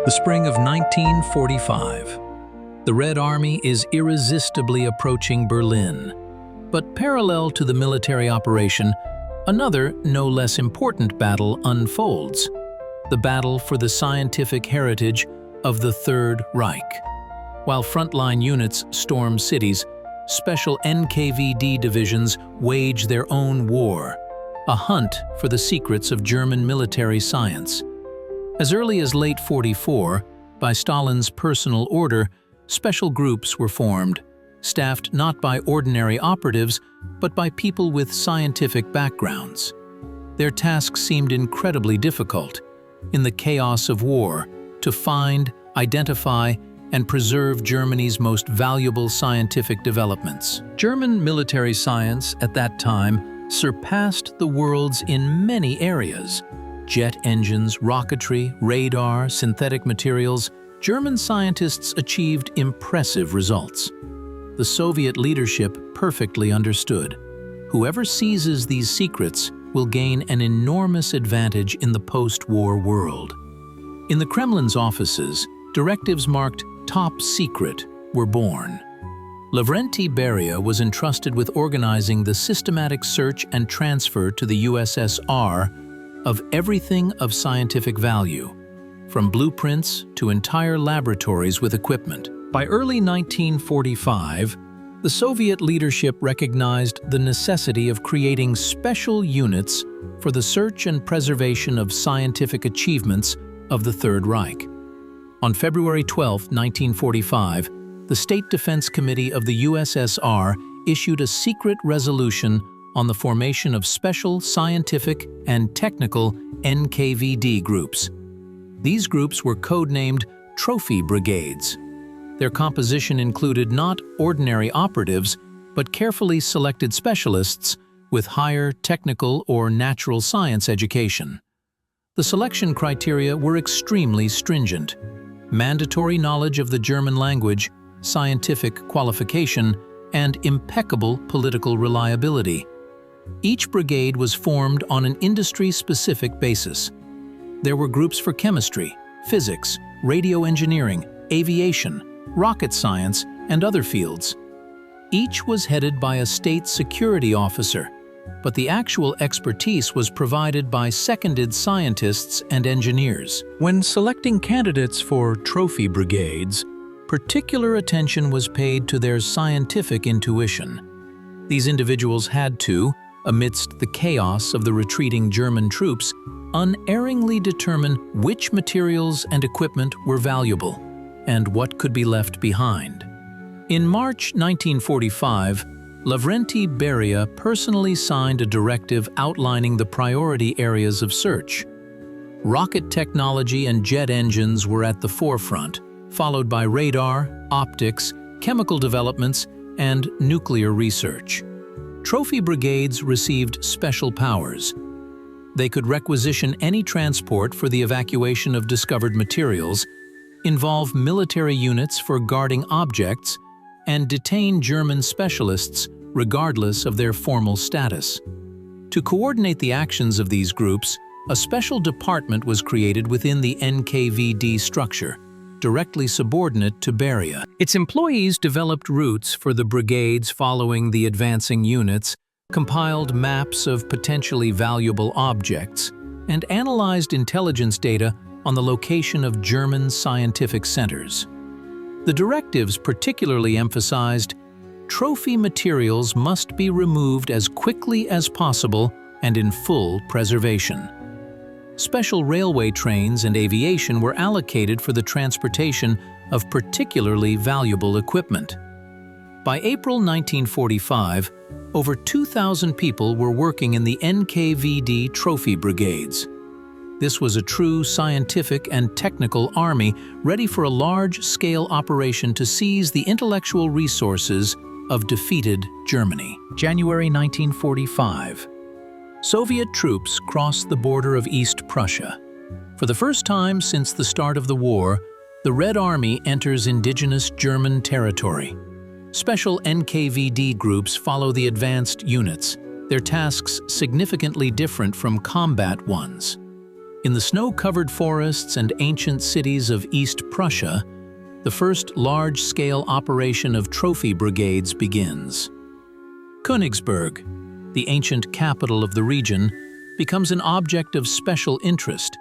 The spring of 1945. The Red Army is irresistibly approaching Berlin. But parallel to the military operation, another, no less important battle unfolds. The battle for the scientific heritage of the Third Reich. While frontline units storm cities, special NKVD divisions wage their own war, a hunt for the secrets of German military science. As early as late '44, by Stalin's personal order, special groups were formed, staffed not by ordinary operatives, but by people with scientific backgrounds. Their tasks seemed incredibly difficult, in the chaos of war, to find, identify, and preserve Germany's most valuable scientific developments. German military science at that time surpassed the world's in many areas. Jet engines, rocketry, radar, synthetic materials, German scientists achieved impressive results. The Soviet leadership perfectly understood. Whoever seizes these secrets will gain an enormous advantage in the post-war world. In the Kremlin's offices, directives marked Top Secret were born. Lavrenti Beria was entrusted with organizing the systematic search and transfer to the USSR of everything of scientific value, from blueprints to entire laboratories with equipment. By early 1945, the Soviet leadership recognized the necessity of creating special units for the search and preservation of scientific achievements of the Third Reich. On February 12, 1945, the State Defense Committee of the USSR issued a secret resolution on the formation of special scientific and technical NKVD groups. These groups were codenamed trophy brigades. Their composition included not ordinary operatives, but carefully selected specialists with higher technical or natural science education. The selection criteria were extremely stringent: mandatory knowledge of the German language, scientific qualification, and impeccable political reliability. Each brigade was formed on an industry-specific basis. There were groups for chemistry, physics, radio engineering, aviation, rocket science, and other fields. Each was headed by a state security officer, but the actual expertise was provided by seconded scientists and engineers. When selecting candidates for trophy brigades, particular attention was paid to their scientific intuition. These individuals had to, amidst the chaos of the retreating German troops, unerringly determine which materials and equipment were valuable and what could be left behind. In March 1945, Lavrenti Beria personally signed a directive outlining the priority areas of search. Rocket technology and jet engines were at the forefront, followed by radar, optics, chemical developments, and nuclear research. Trophy brigades received special powers. They could requisition any transport for the evacuation of discovered materials, involve military units for guarding objects, and detain German specialists regardless of their formal status. To coordinate the actions of these groups, a special department was created within the NKVD structure, directly subordinate to Beria. Its employees developed routes for the brigades following the advancing units, compiled maps of potentially valuable objects, and analyzed intelligence data on the location of German scientific centers. The directives particularly emphasized trophy materials must be removed as quickly as possible and in full preservation. Special railway trains and aviation were allocated for the transportation of particularly valuable equipment. By April 1945, over 2,000 people were working in the NKVD trophy brigades. This was a true scientific and technical army ready for a large-scale operation to seize the intellectual resources of defeated Germany. January 1945. Soviet troops crossed the border of East Prussia. For the first time since the start of the war, the Red Army enters indigenous German territory. Special NKVD groups follow the advanced units, their tasks significantly different from combat ones. In the snow-covered forests and ancient cities of East Prussia, the first large-scale operation of trophy brigades begins. Königsberg, the ancient capital of the region, becomes an object of special interest.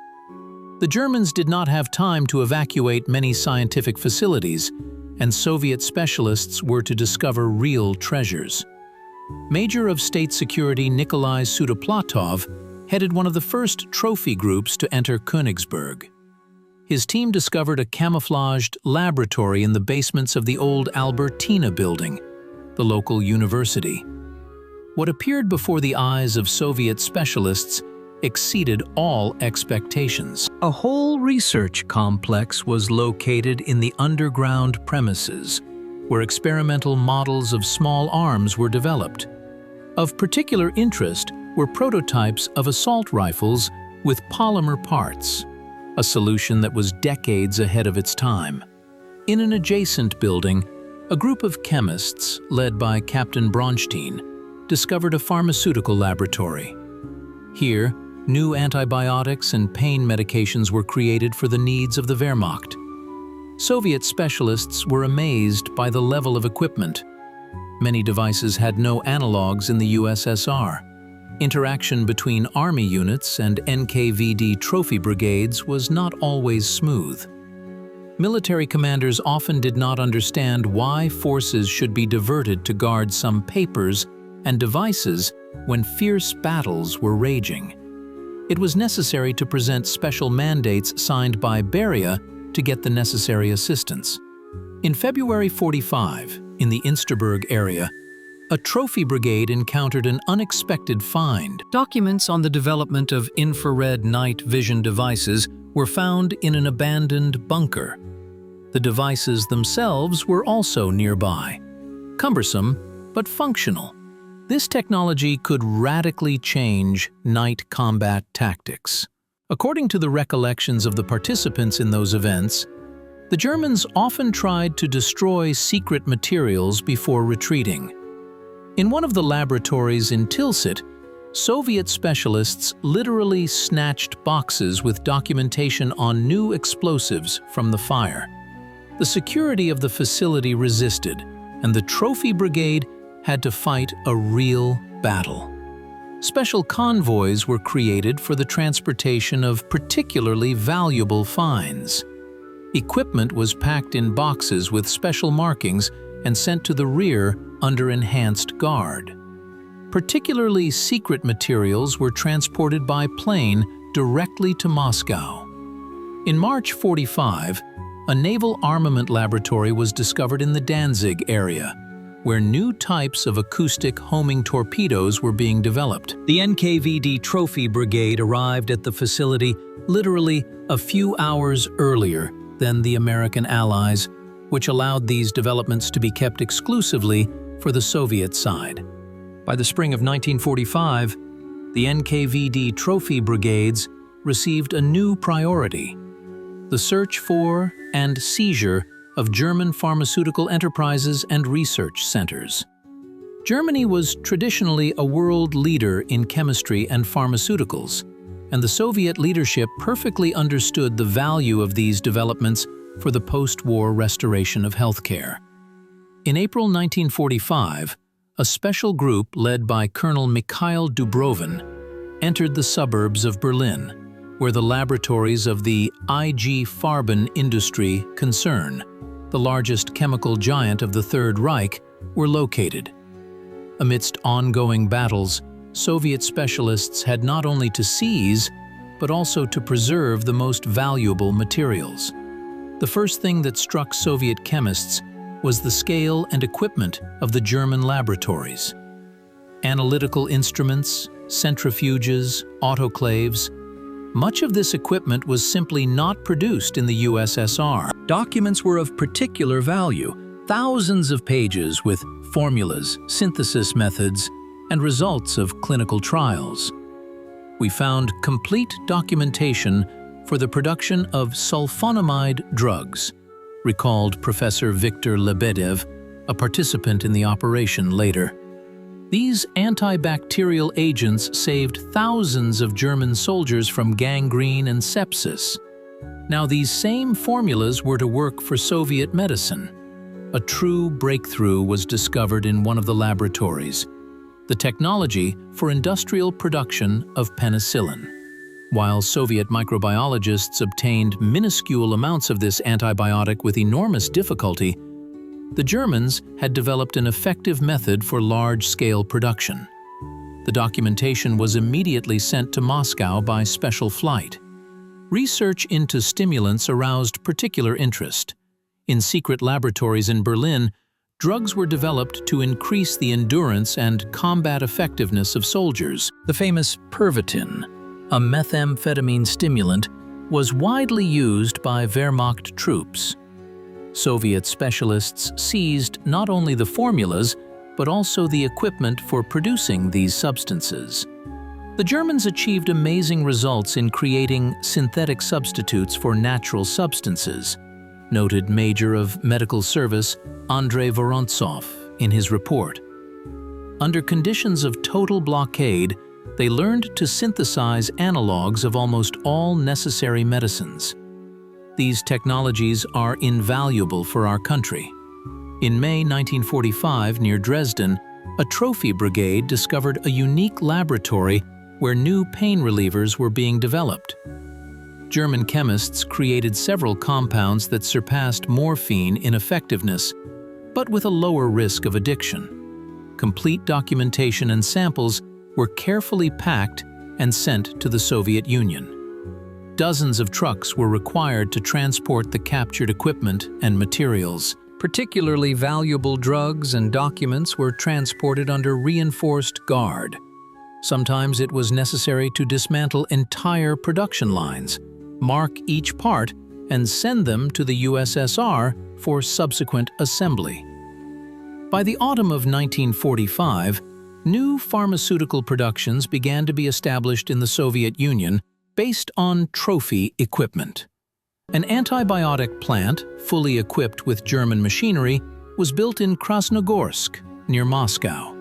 The Germans did not have time to evacuate many scientific facilities, and Soviet specialists were to discover real treasures. Major of State Security Nikolai Sudoplatov headed one of the first trophy groups to enter Königsberg. His team discovered a camouflaged laboratory in the basements of the old Albertina building, the local university. What appeared before the eyes of Soviet specialists exceeded all expectations. A whole research complex was located in the underground premises, where experimental models of small arms were developed. Of particular interest were prototypes of assault rifles with polymer parts, a solution that was decades ahead of its time. In an adjacent building, a group of chemists, led by Captain Bronstein, discovered a pharmaceutical laboratory. Here, new antibiotics and pain medications were created for the needs of the Wehrmacht. Soviet specialists were amazed by the level of equipment. Many devices had no analogs in the USSR. Interaction between army units and NKVD trophy brigades was not always smooth. Military commanders often did not understand why forces should be diverted to guard some papers and devices when fierce battles were raging. It was necessary to present special mandates signed by Beria to get the necessary assistance. In February 45, in the Insterburg area, a trophy brigade encountered an unexpected find. Documents on the development of infrared night vision devices were found in an abandoned bunker. The devices themselves were also nearby. Cumbersome, but functional. This technology could radically change night combat tactics. According to the recollections of the participants in those events, the Germans often tried to destroy secret materials before retreating. In one of the laboratories in Tilsit, Soviet specialists literally snatched boxes with documentation on new explosives from the fire. The security of the facility resisted, and the trophy brigade had to fight a real battle. Special convoys were created for the transportation of particularly valuable finds. Equipment was packed in boxes with special markings and sent to the rear under enhanced guard. Particularly secret materials were transported by plane directly to Moscow. In March 45, a naval armament laboratory was discovered in the Danzig area, where new types of acoustic homing torpedoes were being developed. The NKVD Trophy Brigade arrived at the facility literally a few hours earlier than the American Allies, which allowed these developments to be kept exclusively for the Soviet side. By the spring of 1945, the NKVD Trophy Brigades received a new priority: the search for and seizure of German pharmaceutical enterprises and research centers. Germany was traditionally a world leader in chemistry and pharmaceuticals, and the Soviet leadership perfectly understood the value of these developments for the post-war restoration of healthcare. In April 1945, a special group led by Colonel Mikhail Dubrovin entered the suburbs of Berlin, where the laboratories of the IG Farben industry concern, the largest chemical giant of the Third Reich, were located. Amidst ongoing battles, Soviet specialists had not only to seize, but also to preserve the most valuable materials. The first thing that struck Soviet chemists was the scale and equipment of the German laboratories. Analytical instruments, centrifuges, autoclaves. Much of this equipment was simply not produced in the USSR. Documents were of particular value, thousands of pages with formulas, synthesis methods, and results of clinical trials. We found complete documentation for the production of sulfonamide drugs, recalled Professor Viktor Lebedev, a participant in the operation later. These antibacterial agents saved thousands of German soldiers from gangrene and sepsis. Now, these same formulas were to work for Soviet medicine. A true breakthrough was discovered in one of the laboratories: the technology for industrial production of penicillin. While Soviet microbiologists obtained minuscule amounts of this antibiotic with enormous difficulty, the Germans had developed an effective method for large-scale production. The documentation was immediately sent to Moscow by special flight. Research into stimulants aroused particular interest. In secret laboratories in Berlin, drugs were developed to increase the endurance and combat effectiveness of soldiers. The famous Pervitin, a methamphetamine stimulant, was widely used by Wehrmacht troops. Soviet specialists seized not only the formulas, but also the equipment for producing these substances. The Germans achieved amazing results in creating synthetic substitutes for natural substances, noted Major of Medical Service Andrei Vorontsov in his report. Under conditions of total blockade, they learned to synthesize analogs of almost all necessary medicines. These technologies are invaluable for our country. In May 1945, near Dresden, a trophy brigade discovered a unique laboratory where new pain relievers were being developed. German chemists created several compounds that surpassed morphine in effectiveness, but with a lower risk of addiction. Complete documentation and samples were carefully packed and sent to the Soviet Union. Dozens of trucks were required to transport the captured equipment and materials. Particularly valuable drugs and documents were transported under reinforced guard. Sometimes it was necessary to dismantle entire production lines, mark each part, and send them to the USSR for subsequent assembly. By the autumn of 1945, new pharmaceutical productions began to be established in the Soviet Union based on trophy equipment. An antibiotic plant, fully equipped with German machinery, was built in Krasnogorsk, near Moscow.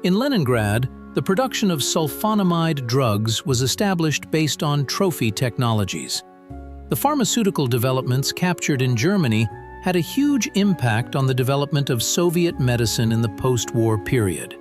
In Leningrad, the production of sulfonamide drugs was established based on trophy technologies. The pharmaceutical developments captured in Germany had a huge impact on the development of Soviet medicine in the post-war period.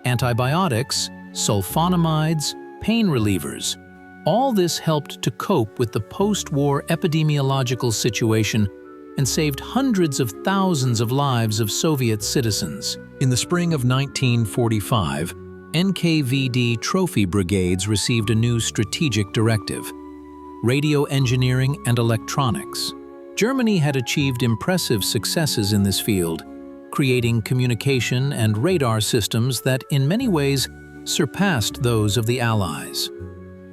Antibiotics, sulfonamides, pain relievers, all this helped to cope with the post-war epidemiological situation and saved hundreds of thousands of lives of Soviet citizens. In the spring of 1945, NKVD trophy brigades received a new strategic directive: radio engineering and electronics. Germany had achieved impressive successes in this field, creating communication and radar systems that in many ways surpassed those of the Allies.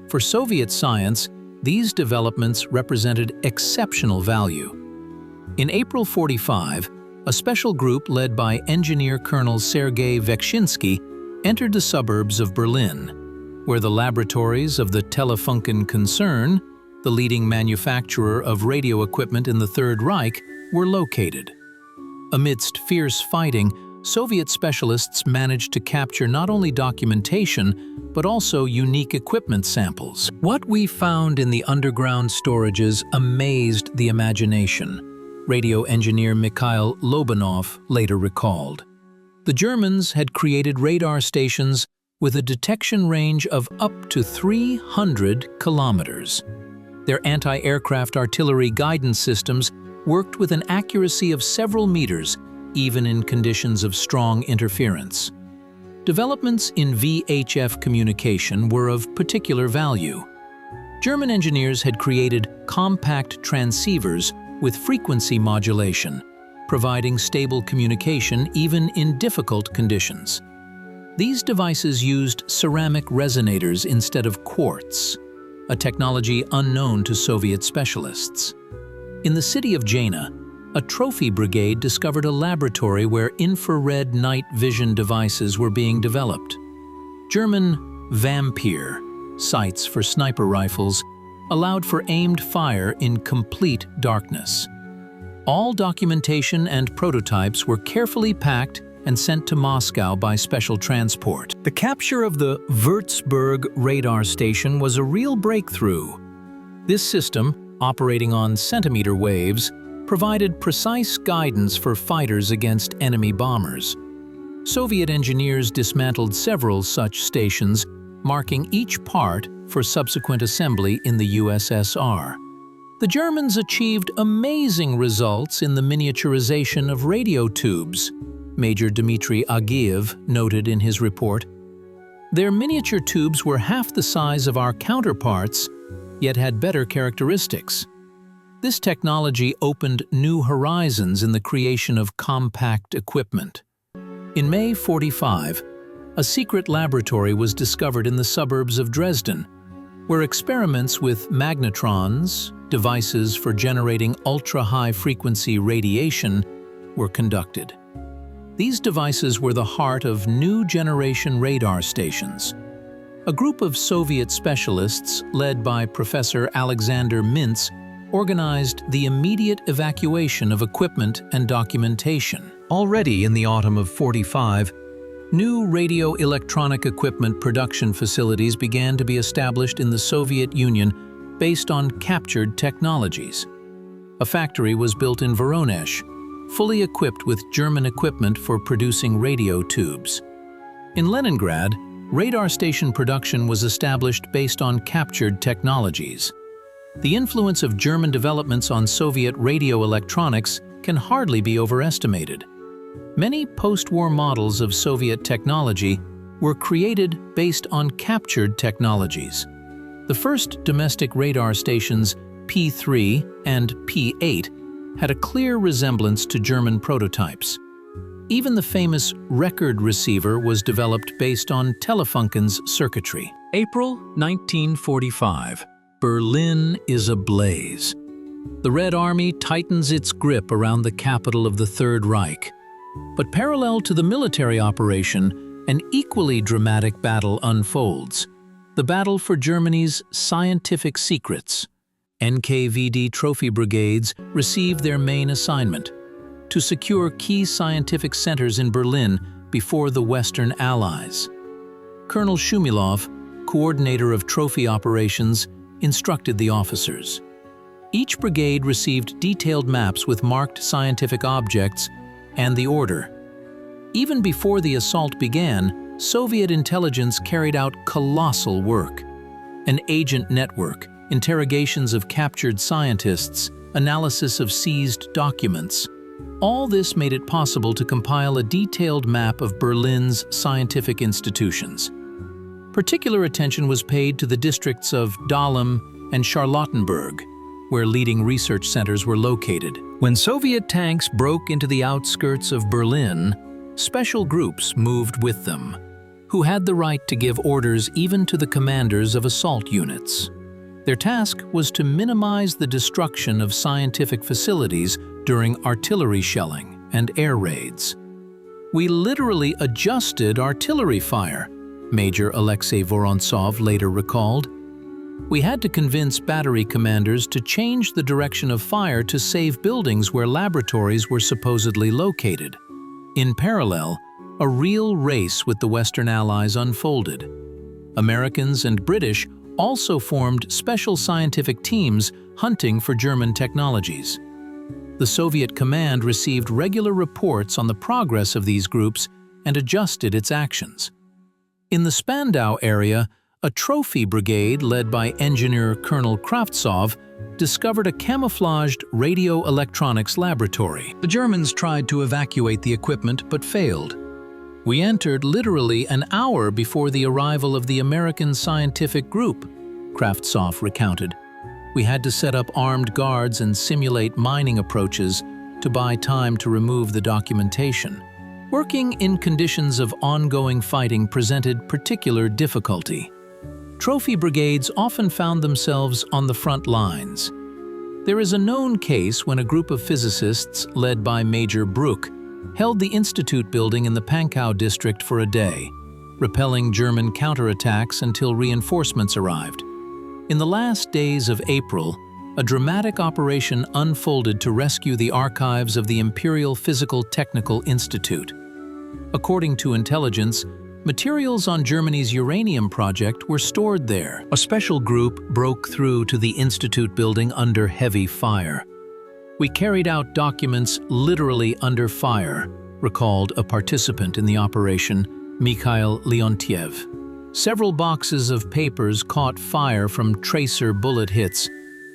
For Soviet science, these developments represented exceptional value. In April 1945, a special group led by Engineer Colonel Sergei Vekshinsky entered the suburbs of Berlin, where the laboratories of the Telefunken concern, the leading manufacturer of radio equipment in the Third Reich, were located. Amidst fierce fighting, Soviet specialists managed to capture not only documentation, but also unique equipment samples. What we found in the underground storages amazed the imagination, radio engineer Mikhail Lobanov later recalled. The Germans had created radar stations with a detection range of up to 300 kilometers. Their anti-aircraft artillery guidance systems worked with an accuracy of several meters, even in conditions of strong interference. Developments in VHF communication were of particular value. German engineers had created compact transceivers with frequency modulation, providing stable communication even in difficult conditions. These devices used ceramic resonators instead of quartz, a technology unknown to Soviet specialists. In the city of Jena, a trophy brigade discovered a laboratory where infrared night vision devices were being developed. German Vampir sights for sniper rifles allowed for aimed fire in complete darkness. All documentation and prototypes were carefully packed and sent to Moscow by special transport. The capture of the Würzburg radar station was a real breakthrough. This system, operating on centimeter waves, provided precise guidance for fighters against enemy bombers. Soviet engineers dismantled several such stations, marking each part for subsequent assembly in the USSR. The Germans achieved amazing results in the miniaturization of radio tubes, Major Dmitry Agiev noted in his report. Their miniature tubes were half the size of our counterparts, yet had better characteristics. This technology opened new horizons in the creation of compact equipment. In May '45, a secret laboratory was discovered in the suburbs of Dresden, where experiments with magnetrons, devices for generating ultra-high-frequency radiation, were conducted. These devices were the heart of new-generation radar stations. A group of Soviet specialists, led by Professor Alexander Mintz, organized the immediate evacuation of equipment and documentation. Already in the autumn of '45, new radio-electronic equipment production facilities began to be established in the Soviet Union based on captured technologies. A factory was built in Voronezh, fully equipped with German equipment for producing radio tubes. In Leningrad, radar station production was established based on captured technologies. The influence of German developments on Soviet radio electronics can hardly be overestimated. Many post-war models of Soviet technology were created based on captured technologies. The first domestic radar stations, P3 and P8, had a clear resemblance to German prototypes. Even the famous record receiver was developed based on Telefunken's circuitry. April 1945. Berlin is ablaze. The Red Army tightens its grip around the capital of the Third Reich. But parallel to the military operation, an equally dramatic battle unfolds. The battle for Germany's scientific secrets. NKVD trophy brigades received their main assignment: to secure key scientific centers in Berlin before the Western Allies. Colonel Shumilov, coordinator of trophy operations, instructed the officers. Each brigade received detailed maps with marked scientific objects and the order. Even before the assault began, Soviet intelligence carried out colossal work. An agent network, interrogations of captured scientists, analysis of seized documents. All this made it possible to compile a detailed map of Berlin's scientific institutions. Particular attention was paid to the districts of Dahlem and Charlottenburg, where leading research centers were located. When Soviet tanks broke into the outskirts of Berlin, special groups moved with them, who had the right to give orders even to the commanders of assault units. Their task was to minimize the destruction of scientific facilities during artillery shelling and air raids. "We literally adjusted artillery fire," Major Alexei Vorontsov later recalled. "We had to convince battery commanders to change the direction of fire to save buildings where laboratories were supposedly located." In parallel, a real race with the Western Allies unfolded. Americans and British also formed special scientific teams hunting for German technologies. The Soviet command received regular reports on the progress of these groups and adjusted its actions. In the Spandau area, a trophy brigade led by engineer Colonel Kravtsov discovered a camouflaged radio electronics laboratory. The Germans tried to evacuate the equipment but failed. "We entered literally an hour before the arrival of the American scientific group," Kravtsov recounted. "We had to set up armed guards and simulate mining approaches to buy time to remove the documentation. Working in conditions of ongoing fighting presented particular difficulty. Trophy brigades often found themselves on the front lines. There is a known case when a group of physicists, led by Major Bruck, held the Institute building in the Pankow district for a day, repelling German counterattacks until reinforcements arrived. In the last days of April, a dramatic operation unfolded to rescue the archives of the Imperial Physical Technical Institute. According to intelligence, materials on Germany's uranium project were stored there. A special group broke through to the Institute building under heavy fire. "We carried out documents literally under fire," recalled a participant in the operation, Mikhail Leontiev. Several boxes of papers caught fire from tracer bullet hits,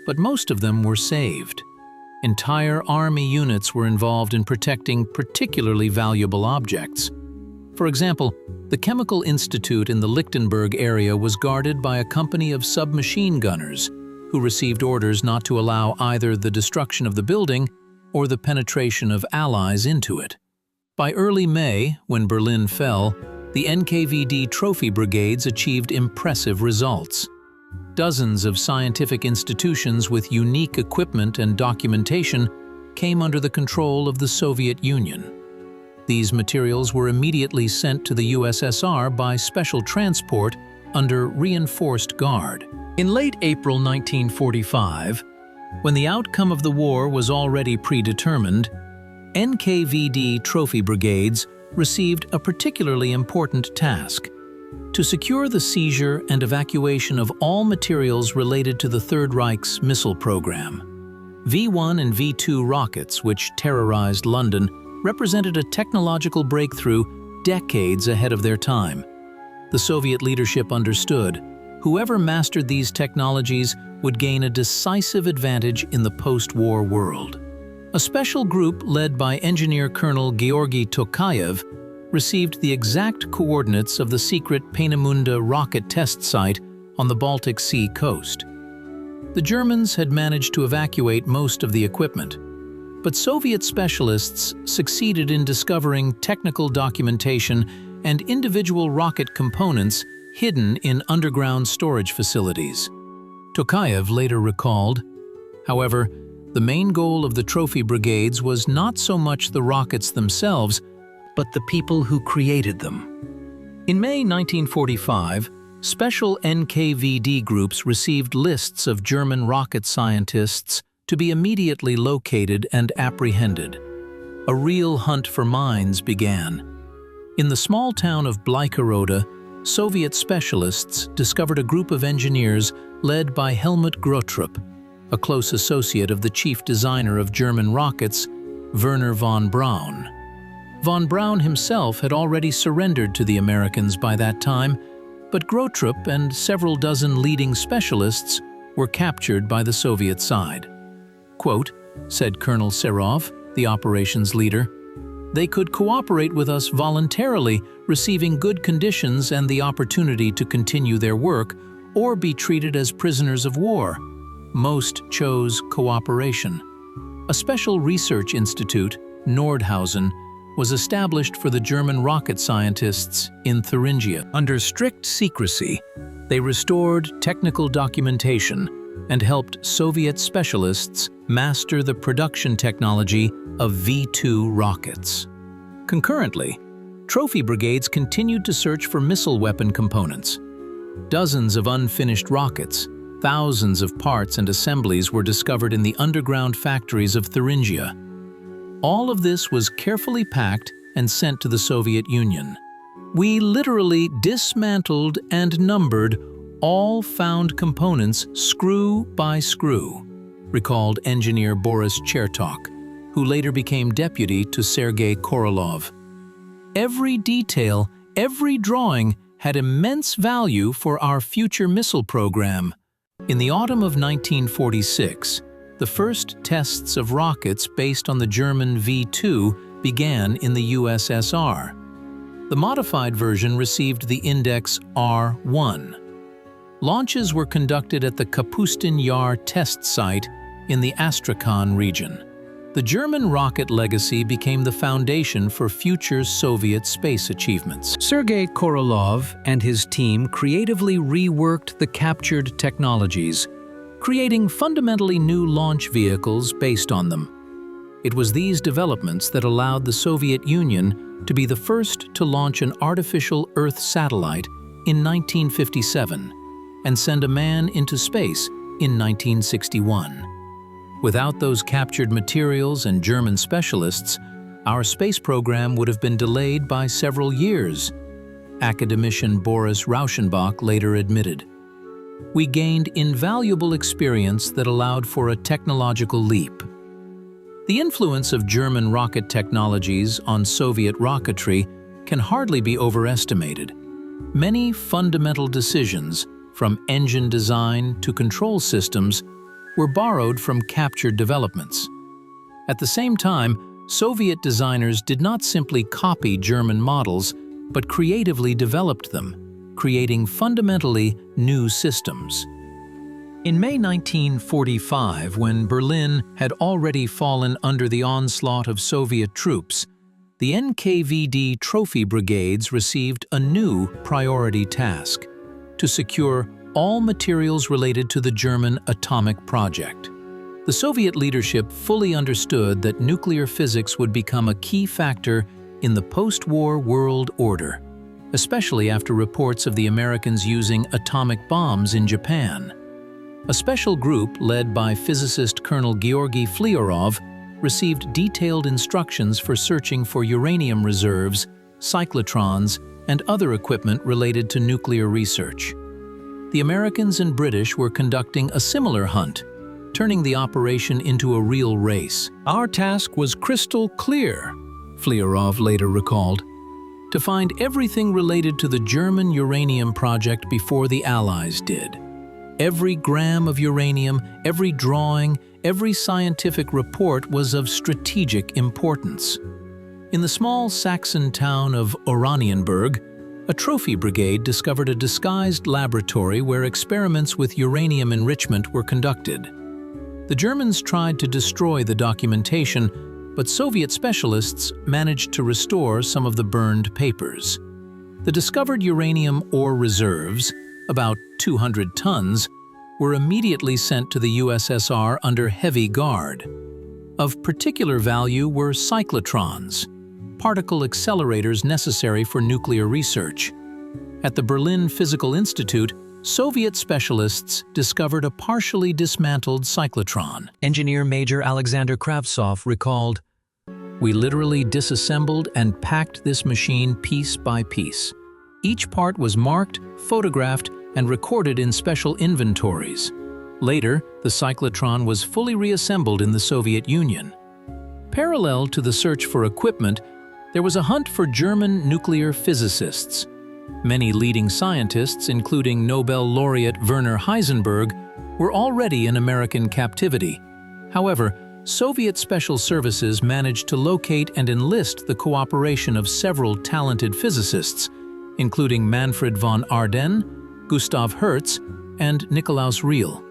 but most of them were saved. Entire army units were involved in protecting particularly valuable objects. For example, the Chemical Institute in the Lichtenberg area was guarded by a company of submachine gunners who received orders not to allow either the destruction of the building or the penetration of Allies into it. By early May, when Berlin fell, the NKVD trophy brigades achieved impressive results. Dozens of scientific institutions with unique equipment and documentation came under the control of the Soviet Union. These materials were immediately sent to the USSR by special transport under reinforced guard. In late April 1945, when the outcome of the war was already predetermined, NKVD trophy brigades received a particularly important task: to secure the seizure and evacuation of all materials related to the Third Reich's missile program. V-1 and V-2 rockets, which terrorized London, represented a technological breakthrough decades ahead of their time. The Soviet leadership understood whoever mastered these technologies would gain a decisive advantage in the post-war world. A special group led by Engineer Colonel Georgy Tokayev received the exact coordinates of the secret Peenemünde rocket test site on the Baltic Sea coast. The Germans had managed to evacuate most of the equipment, but Soviet specialists succeeded in discovering technical documentation and individual rocket components hidden in underground storage facilities. Tokayev later recalled, however, the main goal of the trophy brigades was not so much the rockets themselves, but the people who created them. In May 1945, special NKVD groups received lists of German rocket scientists to be immediately located and apprehended. A real hunt for mines began. In the small town of Bleicherode, Soviet specialists discovered a group of engineers led by Helmut Grottrup, a close associate of the chief designer of German rockets, Werner von Braun. Von Braun himself had already surrendered to the Americans by that time, but Grottrup and several dozen leading specialists were captured by the Soviet side. Quote, said Colonel Serov, the operations leader, "They could cooperate with us voluntarily, receiving good conditions and the opportunity to continue their work, or be treated as prisoners of war. Most chose cooperation." A special research institute, Nordhausen, was established for the German rocket scientists in Thuringia. Under strict secrecy, they restored technical documentation and helped Soviet specialists master the production technology of V-2 rockets. Concurrently, trophy brigades continued to search for missile weapon components. Dozens of unfinished rockets, thousands of parts and assemblies were discovered in the underground factories of Thuringia. All of this was carefully packed and sent to the Soviet Union. "We literally dismantled and numbered all found components screw by screw," recalled engineer Boris Chertok, who later became deputy to Sergei Korolev. "Every detail, every drawing had immense value for our future missile program." In the autumn of 1946, the first tests of rockets based on the German V-2 began in the USSR. The modified version received the index R1. Launches were conducted at the Kapustin Yar test site in the Astrakhan region. The German rocket legacy became the foundation for future Soviet space achievements. Sergei Korolev and his team creatively reworked the captured technologies, creating fundamentally new launch vehicles based on them. It was these developments that allowed the Soviet Union to be the first to launch an artificial Earth satellite in 1957 and send a man into space in 1961. Without those captured materials and German specialists, our space program would have been delayed by several years, academician Boris Rauschenbach later admitted. We gained invaluable experience that allowed for a technological leap. The influence of German rocket technologies on Soviet rocketry can hardly be overestimated. Many fundamental decisions, from engine design to control systems, were borrowed from captured developments. At the same time, Soviet designers did not simply copy German models, but creatively developed them, creating fundamentally new systems. In May 1945, when Berlin had already fallen under the onslaught of Soviet troops, the NKVD trophy brigades received a new priority task: to secure all materials related to the German atomic project. The Soviet leadership fully understood that nuclear physics would become a key factor in the post-war world order, especially after reports of the Americans using atomic bombs in Japan. A special group led by physicist Colonel Georgy Flyarov received detailed instructions for searching for uranium reserves, cyclotrons, and other equipment related to nuclear research. The Americans and British were conducting a similar hunt, turning the operation into a real race. Our task was crystal clear, Flyarov later recalled, to find everything related to the German uranium project before the Allies did. Every gram of uranium, every drawing, every scientific report was of strategic importance. In the small Saxon town of Oranienburg, a trophy brigade discovered a disguised laboratory where experiments with uranium enrichment were conducted. The Germans tried to destroy the documentation, but Soviet specialists managed to restore some of the burned papers. The discovered uranium ore reserves, about 200 tons, were immediately sent to the USSR under heavy guard. Of particular value were cyclotrons, particle accelerators necessary for nuclear research. At the Berlin Physical Institute, Soviet specialists discovered a partially dismantled cyclotron. Engineer Major Alexander Kravtsov recalled, "We literally disassembled and packed this machine piece by piece. Each part was marked, photographed, and recorded in special inventories. Later, the cyclotron was fully reassembled in the Soviet Union." Parallel to the search for equipment, there was a hunt for German nuclear physicists. Many leading scientists, including Nobel laureate Werner Heisenberg, were already in American captivity. However, Soviet special services managed to locate and enlist the cooperation of several talented physicists, including Manfred von Ardenne, Gustav Hertz, and Nikolaus Riehl.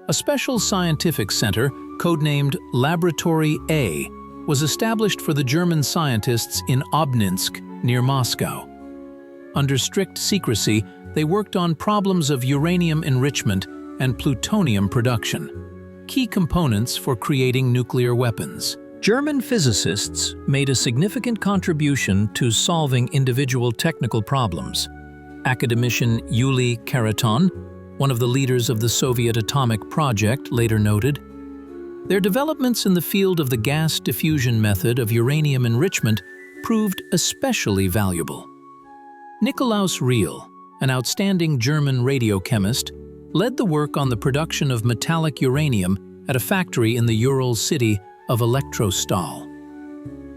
A special scientific center, codenamed Laboratory A, was established for the German scientists in Obninsk, near Moscow. Under strict secrecy, they worked on problems of uranium enrichment and plutonium production, key components for creating nuclear weapons. German physicists made a significant contribution to solving individual technical problems. Academician Yuli Khariton, one of the leaders of the Soviet atomic project, later noted, "Their developments in the field of the gas diffusion method of uranium enrichment proved especially valuable." Nikolaus Riehl, an outstanding German radiochemist, led the work on the production of metallic uranium at a factory in the Ural city of Elektrostal.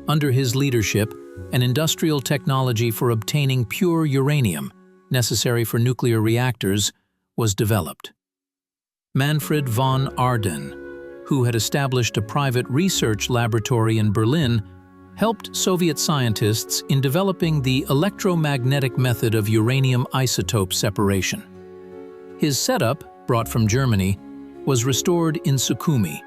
Under his leadership, an industrial technology for obtaining pure uranium, necessary for nuclear reactors, was developed. Manfred von Ardenne, who had established a private research laboratory in Berlin, helped Soviet scientists in developing the electromagnetic method of uranium isotope separation. His setup, brought from Germany, was restored in Sukhumi,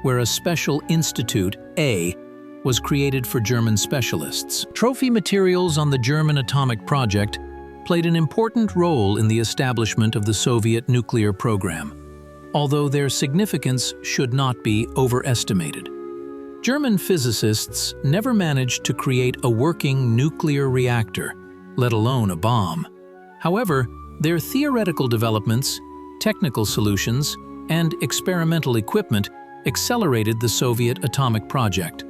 where a special Institute A was created for German specialists. Trophy materials on the German atomic project played an important role in the establishment of the Soviet nuclear program, although their significance should not be overestimated. German physicists never managed to create a working nuclear reactor, let alone a bomb. However, their theoretical developments, technical solutions, and experimental equipment accelerated the Soviet atomic project.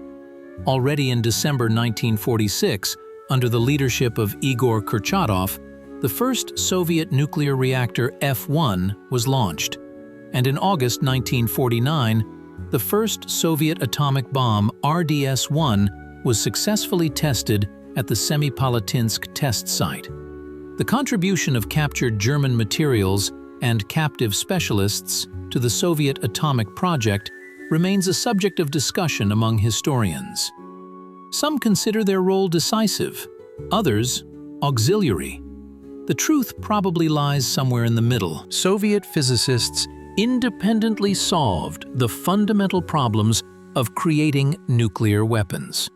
Already in December 1946, under the leadership of Igor Kurchatov, the first Soviet nuclear reactor F-1 was launched, and in August 1949, the first Soviet atomic bomb RDS-1 was successfully tested at the Semipalatinsk test site. The contribution of captured German materials and captive specialists to the Soviet atomic project remains a subject of discussion among historians. Some consider their role decisive, others auxiliary. The truth probably lies somewhere in the middle. Soviet physicists independently solved the fundamental problems of creating nuclear weapons.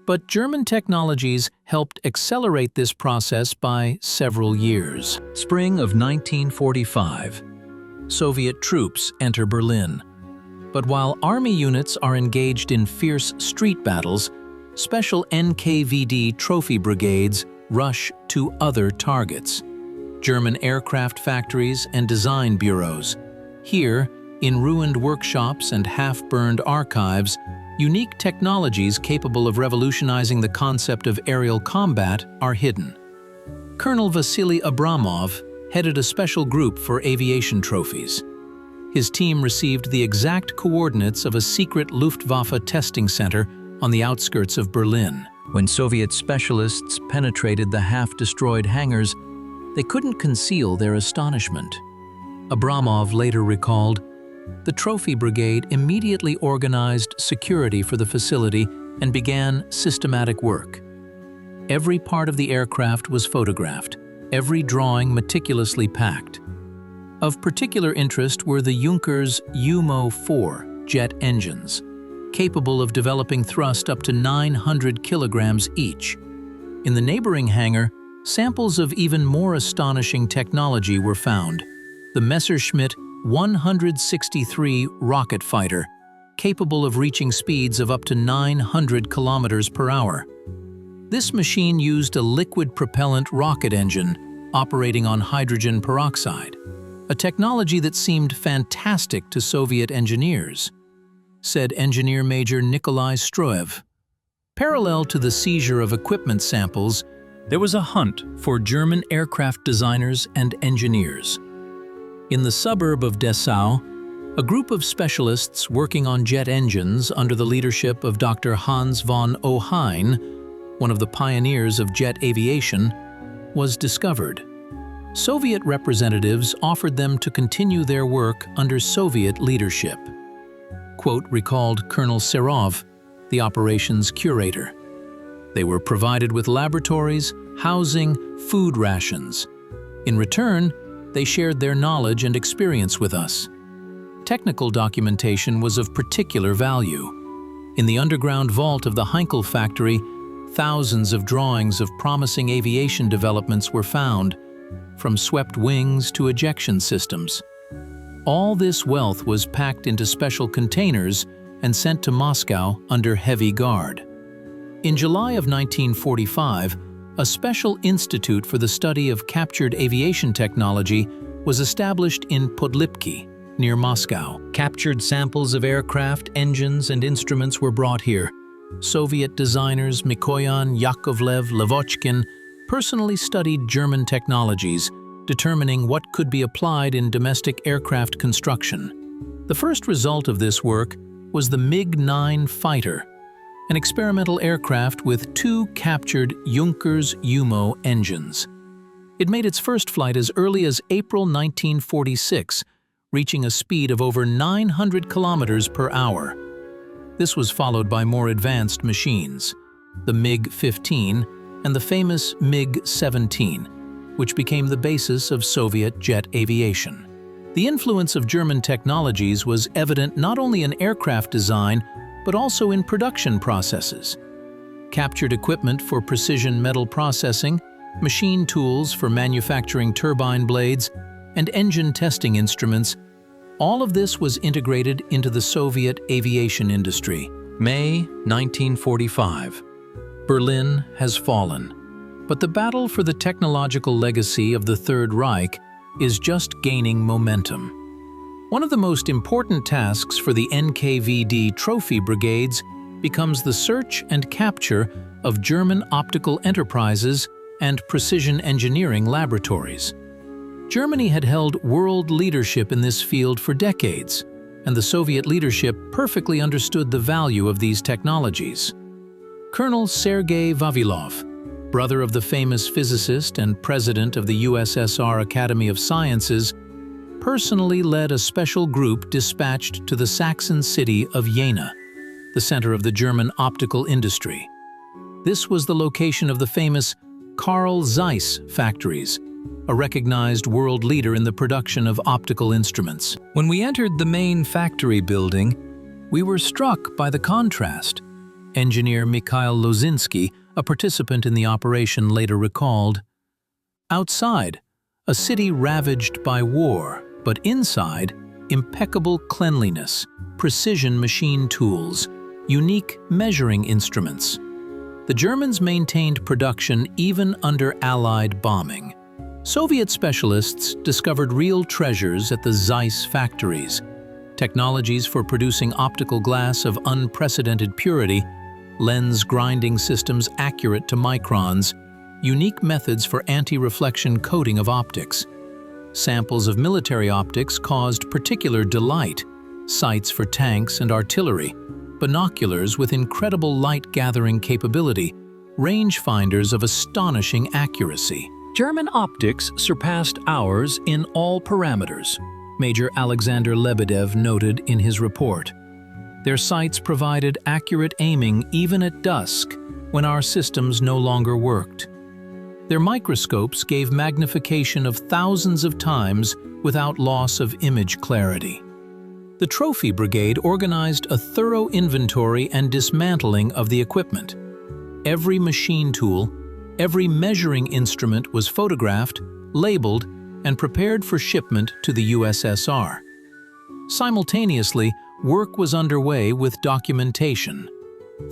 But German technologies helped accelerate this process by several years. Spring of 1945. Soviet troops enter Berlin. But while army units are engaged in fierce street battles, special NKVD trophy brigades rush to other targets. German aircraft factories and design bureaus. Here, in ruined workshops and half-burned archives, unique technologies capable of revolutionizing the concept of aerial combat are hidden. Colonel Vasily Abramov headed a special group for aviation trophies. His team received the exact coordinates of a secret Luftwaffe testing center on the outskirts of Berlin. When Soviet specialists penetrated the half-destroyed hangars, they couldn't conceal their astonishment. Abramov later recalled, "The trophy brigade immediately organized security for the facility and began systematic work. Every part of the aircraft was photographed, every drawing meticulously packed. Of particular interest were the Junkers UMO-4 jet engines, capable of developing thrust up to 900 kilograms each. In the neighboring hangar, samples of even more astonishing technology were found. The Messerschmitt 163 rocket fighter, capable of reaching speeds of up to 900 kilometers per hour. This machine used a liquid propellant rocket engine operating on hydrogen peroxide, a technology that seemed fantastic to Soviet engineers," said Engineer Major Nikolai Stroev. Parallel to the seizure of equipment samples, there was a hunt for German aircraft designers and engineers. In the suburb of Dessau, a group of specialists working on jet engines under the leadership of Dr. Hans von Ohain, one of the pioneers of jet aviation, was discovered. Soviet representatives offered them to continue their work under Soviet leadership. Quote recalled Colonel Serov, the operations curator. They were provided with laboratories, housing, food rations. In return, they shared their knowledge and experience with us. Technical documentation was of particular value. In the underground vault of the Heinkel factory, thousands of drawings of promising aviation developments were found, from swept wings to ejection systems. All this wealth was packed into special containers and sent to Moscow under heavy guard. In July of 1945, a special institute for the study of captured aviation technology was established in Podlipki, near Moscow. Captured samples of aircraft, engines, and instruments were brought here. Soviet designers Mikoyan, Yakovlev, Levochkin personally studied German technologies, determining what could be applied in domestic aircraft construction. The first result of this work was the MiG-9 fighter, an experimental aircraft with 2 captured Junkers UMO engines. It made its first flight as early as April 1946, reaching a speed of over 900 kilometers per hour. This was followed by more advanced machines, the MiG-15 and the famous MiG-17, which became the basis of Soviet jet aviation. The influence of German technologies was evident not only in aircraft design, but also in production processes. Captured equipment for precision metal processing, machine tools for manufacturing turbine blades, and engine testing instruments, all of this was integrated into the Soviet aviation industry. May 1945. Berlin has fallen, but the battle for the technological legacy of the Third Reich is just gaining momentum. One of the most important tasks for the NKVD trophy brigades becomes the search and capture of German optical enterprises and precision engineering laboratories. Germany had held world leadership in this field for decades, and the Soviet leadership perfectly understood the value of these technologies. Colonel Sergei Vavilov, brother of the famous physicist and president of the USSR Academy of Sciences, personally led a special group dispatched to the Saxon city of Jena, the center of the German optical industry. This was the location of the famous Carl Zeiss factories, a recognized world leader in the production of optical instruments. When we entered the main factory building, we were struck by the contrast. Engineer Mikhail Lozinski, a participant in the operation, later recalled, "Outside, a city ravaged by war, but inside, impeccable cleanliness, precision machine tools, unique measuring instruments." The Germans maintained production even under Allied bombing. Soviet specialists discovered real treasures at the Zeiss factories, technologies for producing optical glass of unprecedented purity, lens grinding systems accurate to microns, unique methods for anti-reflection coating of optics. Samples of military optics caused particular delight, sights for tanks and artillery, binoculars with incredible light-gathering capability, rangefinders of astonishing accuracy. German optics surpassed ours in all parameters, Major Alexander Lebedev noted in his report. Their sights provided accurate aiming even at dusk, when our systems no longer worked. Their microscopes gave magnification of thousands of times without loss of image clarity. The Trophy Brigade organized a thorough inventory and dismantling of the equipment. Every machine tool, every measuring instrument was photographed, labeled, and prepared for shipment to the USSR. Simultaneously, work was underway with documentation.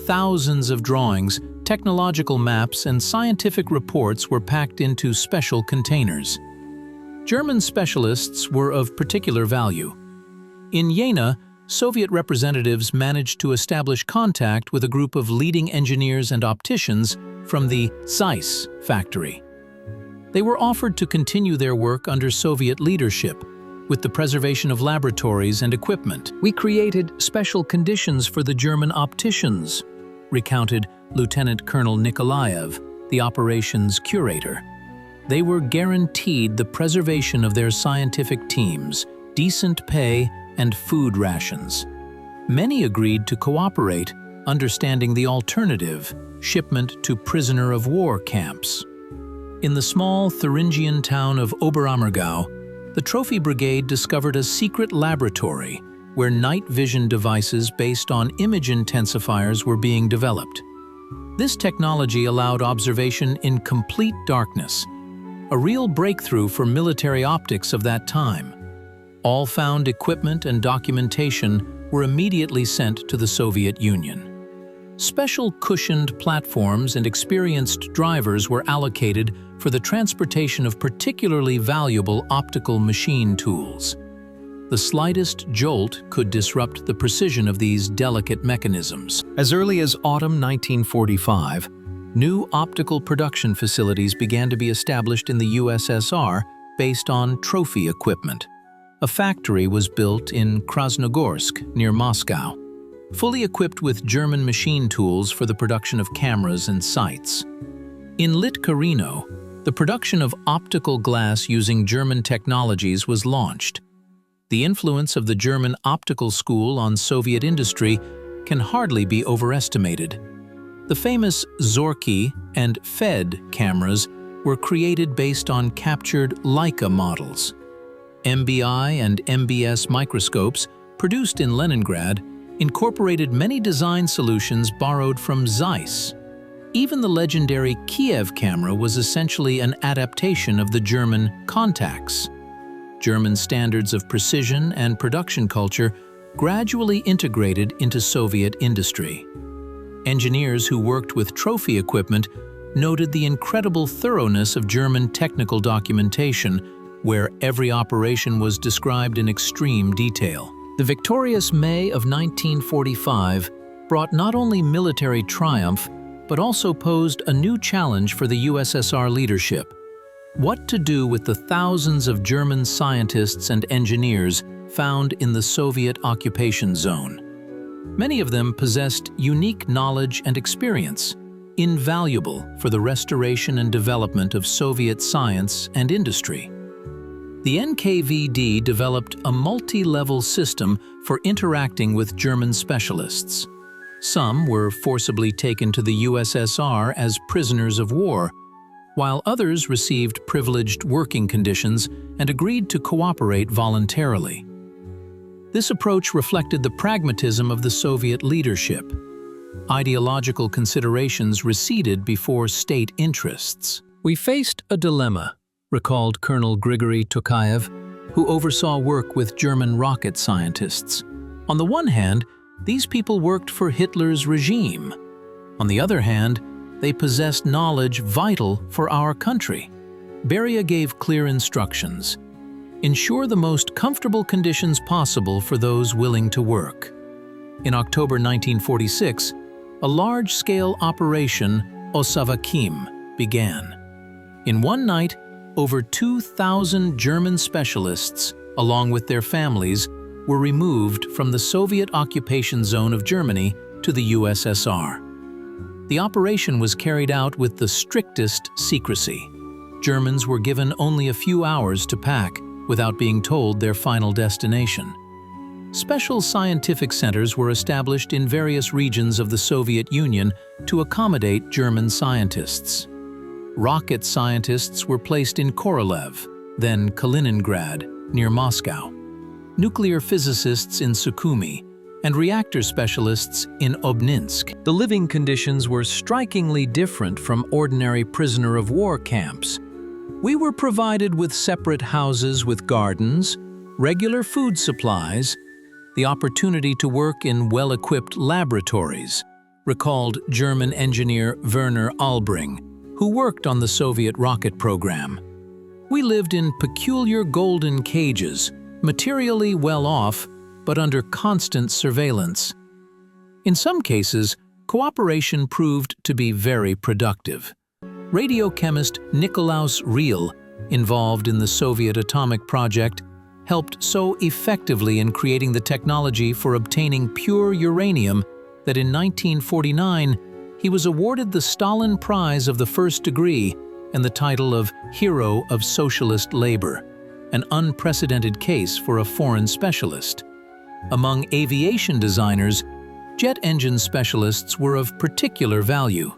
Thousands of drawings, technological maps, and scientific reports were packed into special containers. German specialists were of particular value. In Jena, Soviet representatives managed to establish contact with a group of leading engineers and opticians from the Zeiss factory. They were offered to continue their work under Soviet leadership, with the preservation of laboratories and equipment. "We created special conditions for the German opticians," recounted Lieutenant Colonel Nikolaev, the operations curator. "They were guaranteed the preservation of their scientific teams, decent pay, and food rations. Many agreed to cooperate, understanding the alternative, shipment to prisoner of war camps." In the small Thuringian town of Oberammergau, the Trophy Brigade discovered a secret laboratory where night vision devices based on image intensifiers were being developed. This technology allowed observation in complete darkness, a real breakthrough for military optics of that time. All found equipment and documentation were immediately sent to the Soviet Union. Special cushioned platforms and experienced drivers were allocated for the transportation of particularly valuable optical machine tools. The slightest jolt could disrupt the precision of these delicate mechanisms. As early as autumn 1945, new optical production facilities began to be established in the USSR based on trophy equipment. A factory was built in Krasnogorsk, near Moscow, fully equipped with German machine tools for the production of cameras and sights. In Litkarino, the production of optical glass using German technologies was launched. The influence of the German optical school on Soviet industry can hardly be overestimated. The famous Zorki and Fed cameras were created based on captured Leica models. MBI and MBS microscopes, produced in Leningrad, incorporated many design solutions borrowed from Zeiss. Even the legendary Kiev camera was essentially an adaptation of the German Contax. German standards of precision and production culture gradually integrated into Soviet industry. Engineers who worked with trophy equipment noted the incredible thoroughness of German technical documentation, where every operation was described in extreme detail. The victorious May of 1945 brought not only military triumph, but also posed a new challenge for the USSR leadership: what to do with the thousands of German scientists and engineers found in the Soviet occupation zone. Many of them possessed unique knowledge and experience, invaluable for the restoration and development of Soviet science and industry. The NKVD developed a multi-level system for interacting with German specialists. Some were forcibly taken to the USSR as prisoners of war, while others received privileged working conditions and agreed to cooperate voluntarily. This approach reflected the pragmatism of the Soviet leadership. Ideological considerations receded before state interests. "We faced a dilemma," recalled Colonel Grigory Tokayev, who oversaw work with German rocket scientists. "On the one hand, these people worked for Hitler's regime. On the other hand, they possessed knowledge vital for our country." Beria gave clear instructions: ensure the most comfortable conditions possible for those willing to work. In October 1946, a large-scale operation, Osavakim, began. In one night, over 2,000 German specialists, along with their families, were removed from the Soviet occupation zone of Germany to the USSR. The operation was carried out with the strictest secrecy. Germans were given only a few hours to pack without being told their final destination. Special scientific centers were established in various regions of the Soviet Union to accommodate German scientists. Rocket scientists were placed in Korolev, then Kaliningrad, near Moscow, nuclear physicists in Sukhumi, and reactor specialists in Obninsk. The living conditions were strikingly different from ordinary prisoner-of-war camps. We were provided with separate houses with gardens, regular food supplies, the opportunity to work in well-equipped laboratories, recalled German engineer Werner Albring, who worked on the Soviet rocket program. "We lived in peculiar golden cages, materially well off, but under constant surveillance." In some cases, cooperation proved to be very productive. Radiochemist Nikolaus Riehl, involved in the Soviet atomic project, helped so effectively in creating the technology for obtaining pure uranium that in 1949 he was awarded the Stalin Prize of the First Degree and the title of Hero of Socialist Labor, an unprecedented case for a foreign specialist. Among aviation designers, jet engine specialists were of particular value.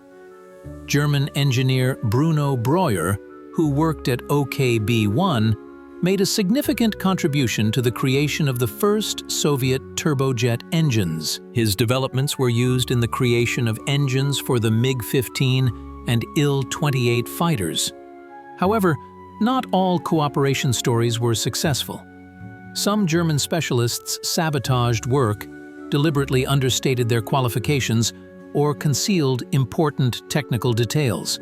German engineer Bruno Breuer, who worked at OKB-1, made a significant contribution to the creation of the first Soviet turbojet engines. His developments were used in the creation of engines for the MiG-15 and Il-28 fighters. However, not all cooperation stories were successful. Some German specialists sabotaged work, deliberately understated their qualifications, or concealed important technical details.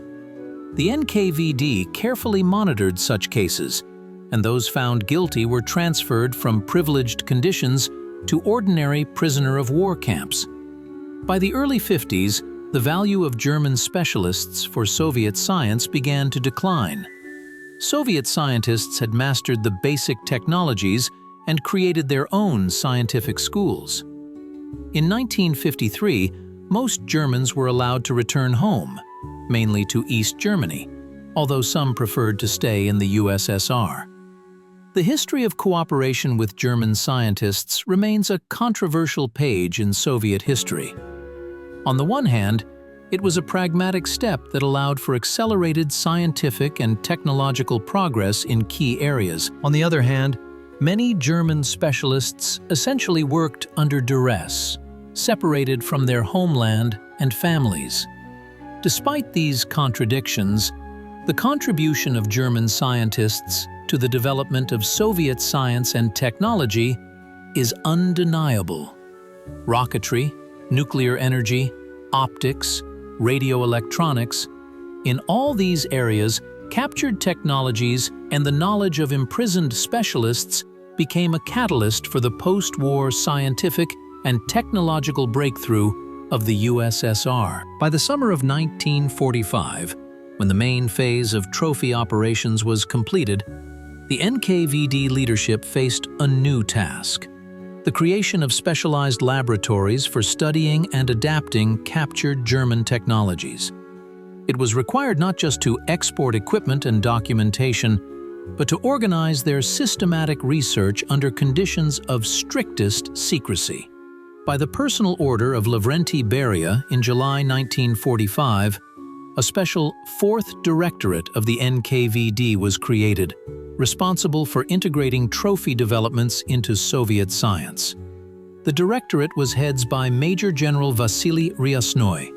The NKVD carefully monitored such cases, and those found guilty were transferred from privileged conditions to ordinary prisoner-of-war camps. By the early 50s, the value of German specialists for Soviet science began to decline. Soviet scientists had mastered the basic technologies and created their own scientific schools. In 1953, most Germans were allowed to return home, mainly to East Germany, although some preferred to stay in the USSR. The history of cooperation with German scientists remains a controversial page in Soviet history. On the one hand, it was a pragmatic step that allowed for accelerated scientific and technological progress in key areas. On the other hand, many German specialists essentially worked under duress, separated from their homeland and families. Despite these contradictions, the contribution of German scientists to the development of Soviet science and technology is undeniable. Rocketry, nuclear energy, optics, radio electronics, in all these areas, captured technologies and the knowledge of imprisoned specialists became a catalyst for the post-war scientific and technological breakthrough of the USSR. By the summer of 1945, when the main phase of trophy operations was completed, the NKVD leadership faced a new task: the creation of specialized laboratories for studying and adapting captured German technologies. It was required not just to export equipment and documentation, but to organize their systematic research under conditions of strictest secrecy. By the personal order of Lavrenti Beria in July 1945, a special 4th Directorate of the NKVD was created, responsible for integrating trophy developments into Soviet science. The directorate was headed by Major General Vasily Ryasnoy,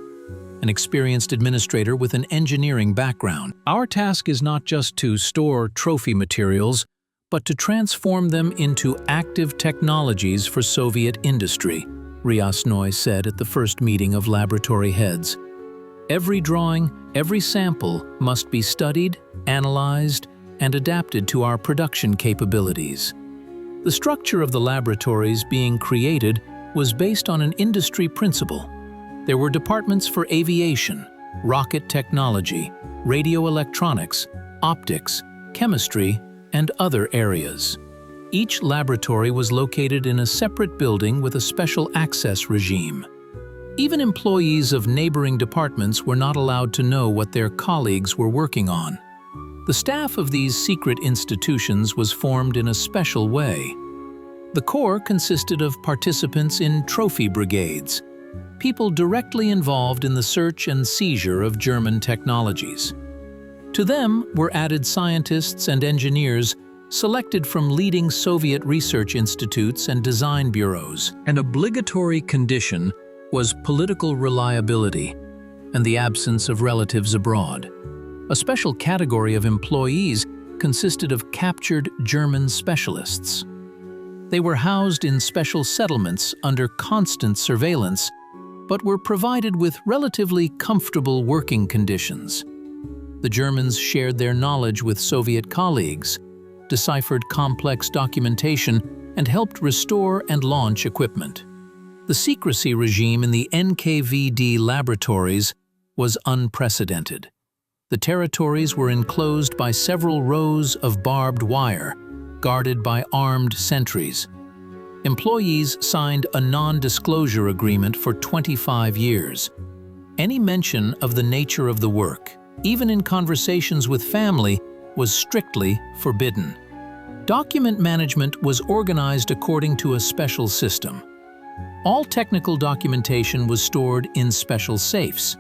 an experienced administrator with an engineering background. Our task is not just to store trophy materials, but to transform them into active technologies for Soviet industry, Ryasnoy said at the first meeting of laboratory heads. Every drawing, every sample must be studied, analyzed, and adapted to our production capabilities. The structure of the laboratories being created was based on an industry principle. There were departments for aviation, rocket technology, radio electronics, optics, chemistry, and other areas. Each laboratory was located in a separate building with a special access regime. Even employees of neighboring departments were not allowed to know what their colleagues were working on. The staff of these secret institutions was formed in a special way. The Corps consisted of participants in trophy brigades, people directly involved in the search and seizure of German technologies. To them were added scientists and engineers selected from leading Soviet research institutes and design bureaus. An obligatory condition was political reliability and the absence of relatives abroad. A special category of employees consisted of captured German specialists. They were housed in special settlements under constant surveillance, but were provided with relatively comfortable working conditions. The Germans shared their knowledge with Soviet colleagues, deciphered complex documentation, and helped restore and launch equipment. The secrecy regime in the NKVD laboratories was unprecedented. The territories were enclosed by several rows of barbed wire, guarded by armed sentries. Employees signed a non-disclosure agreement for 25 years. Any mention of the nature of the work, even in conversations with family, was strictly forbidden. Document management was organized according to a special system. All technical documentation was stored in special safes.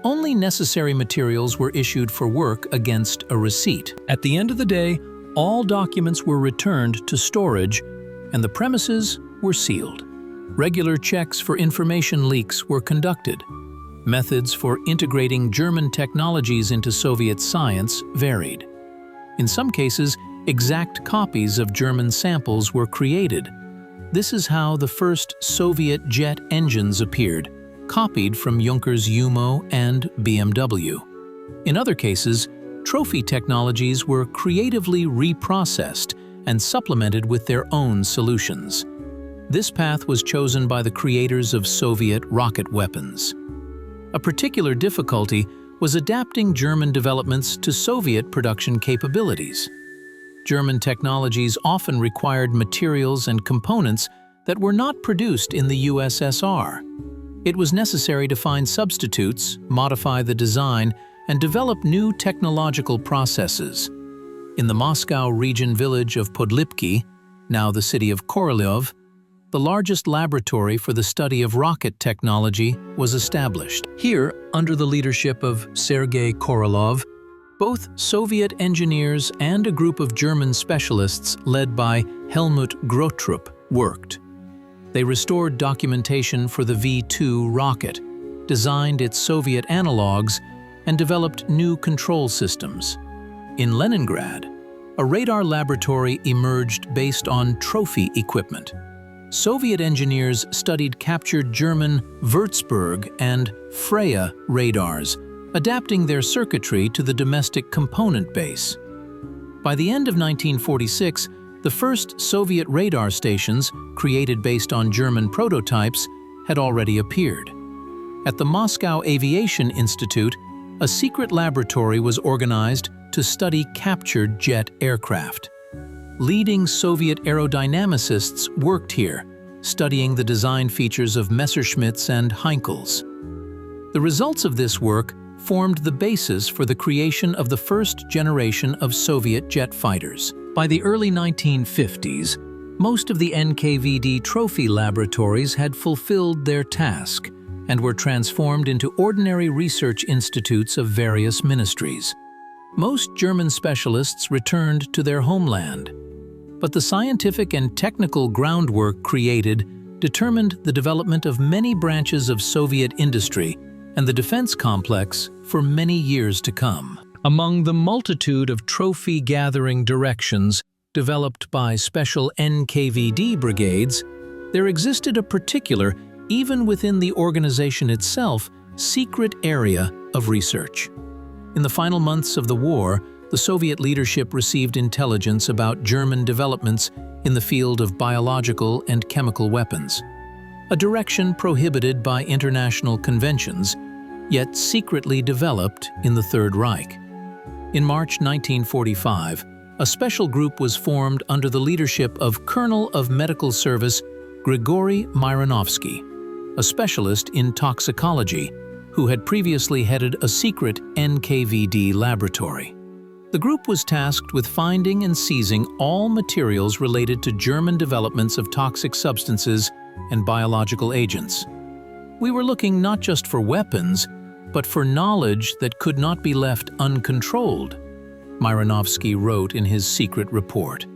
Only necessary materials were issued for work against a receipt. At the end of the day, all documents were returned to storage and the premises were sealed. Regular checks for information leaks were conducted. Methods for integrating German technologies into Soviet science varied. In some cases, exact copies of German samples were created. This is how the first Soviet jet engines appeared, copied from Junkers Umo and BMW. In other cases, trophy technologies were creatively reprocessed and supplemented with their own solutions. This path was chosen by the creators of Soviet rocket weapons. A particular difficulty was adapting German developments to Soviet production capabilities. German technologies often required materials and components that were not produced in the USSR. It was necessary to find substitutes, modify the design, and develop new technological processes. In the Moscow region village of Podlipki, now the city of Korolyov, the largest laboratory for the study of rocket technology was established. Here, under the leadership of Sergei Korolyov, both Soviet engineers and a group of German specialists led by Helmut Grottrup worked. They restored documentation for the V-2 rocket, designed its Soviet analogs, and developed new control systems. In Leningrad, a radar laboratory emerged based on trophy equipment. Soviet engineers studied captured German Würzburg and Freya radars, adapting their circuitry to the domestic component base. By the end of 1946, the first Soviet radar stations, created based on German prototypes, had already appeared. At the Moscow Aviation Institute, a secret laboratory was organized to study captured jet aircraft. Leading Soviet aerodynamicists worked here, studying the design features of Messerschmitts and Heinkels. The results of this work formed the basis for the creation of the first generation of Soviet jet fighters. By the early 1950s, most of the NKVD trophy laboratories had fulfilled their task and were transformed into ordinary research institutes of various ministries. Most German specialists returned to their homeland, but the scientific and technical groundwork created determined the development of many branches of Soviet industry and the defense complex for many years to come. Among the multitude of trophy-gathering directions developed by special NKVD brigades, there existed a particular, even within the organization itself, secret area of research. In the final months of the war, the Soviet leadership received intelligence about German developments in the field of biological and chemical weapons, a direction prohibited by international conventions, yet secretly developed in the Third Reich. In March 1945, a special group was formed under the leadership of Colonel of Medical Service Grigory Myronovsky, a specialist in toxicology, who had previously headed a secret NKVD laboratory. The group was tasked with finding and seizing all materials related to German developments of toxic substances and biological agents. We were looking not just for weapons, but for knowledge that could not be left uncontrolled, Myronovsky wrote in his secret report.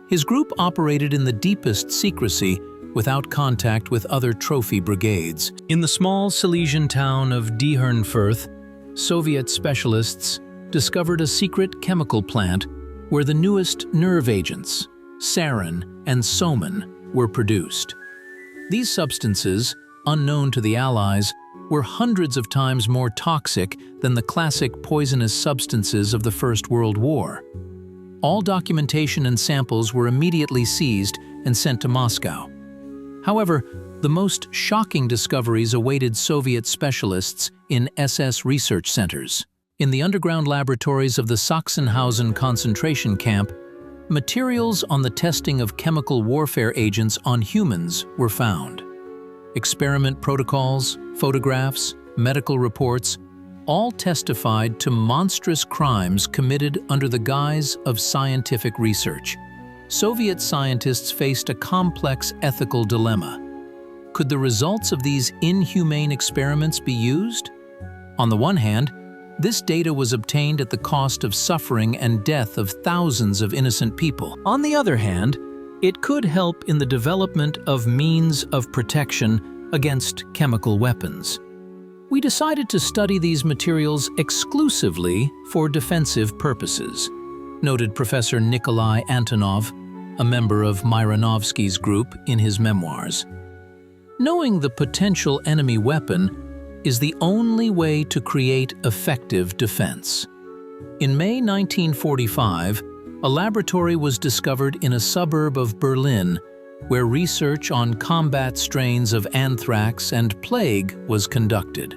His group operated in the deepest secrecy without contact with other trophy brigades. In the small Silesian town of Dehernfurth, Soviet specialists discovered a secret chemical plant where the newest nerve agents, sarin and soman, were produced. These substances, unknown to the Allies, were hundreds of times more toxic than the classic poisonous substances of the First World War. All documentation and samples were immediately seized and sent to Moscow. However, the most shocking discoveries awaited Soviet specialists in SS research centers. In the underground laboratories of the Sachsenhausen concentration camp, materials on the testing of chemical warfare agents on humans were found. Experiment protocols, photographs, medical reports, all testified to monstrous crimes committed under the guise of scientific research. Soviet scientists faced a complex ethical dilemma. Could the results of these inhumane experiments be used? On the one hand, this data was obtained at the cost of suffering and death of thousands of innocent people. On the other hand, it could help in the development of means of protection against chemical weapons. We decided to study these materials exclusively for defensive purposes, noted Professor Nikolai Antonov, a member of Myronovsky's group, in his memoirs. Knowing the potential enemy weapon is the only way to create effective defense. In May 1945, a laboratory was discovered in a suburb of Berlin where research on combat strains of anthrax and plague was conducted.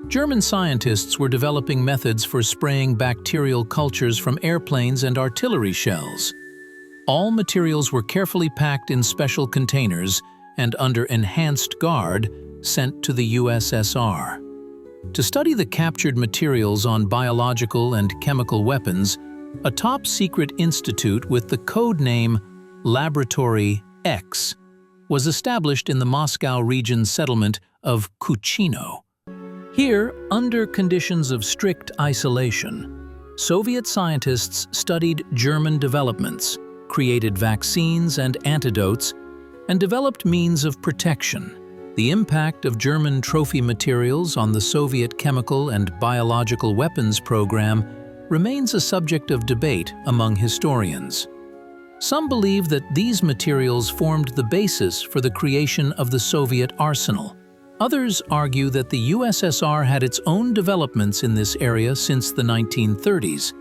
German scientists were developing methods for spraying bacterial cultures from airplanes and artillery shells. All materials were carefully packed in special containers and under enhanced guard sent to the USSR. To study the captured materials on biological and chemical weapons, a top-secret institute with the code name Laboratory X was established in the Moscow region settlement of Kuchino. Here, under conditions of strict isolation, Soviet scientists studied German developments, created vaccines and antidotes, and developed means of protection. The impact of German trophy materials on the Soviet chemical and biological weapons program remains a subject of debate among historians. Some believe that these materials formed the basis for the creation of the Soviet arsenal. Others argue that the USSR had its own developments in this area since the 1930s,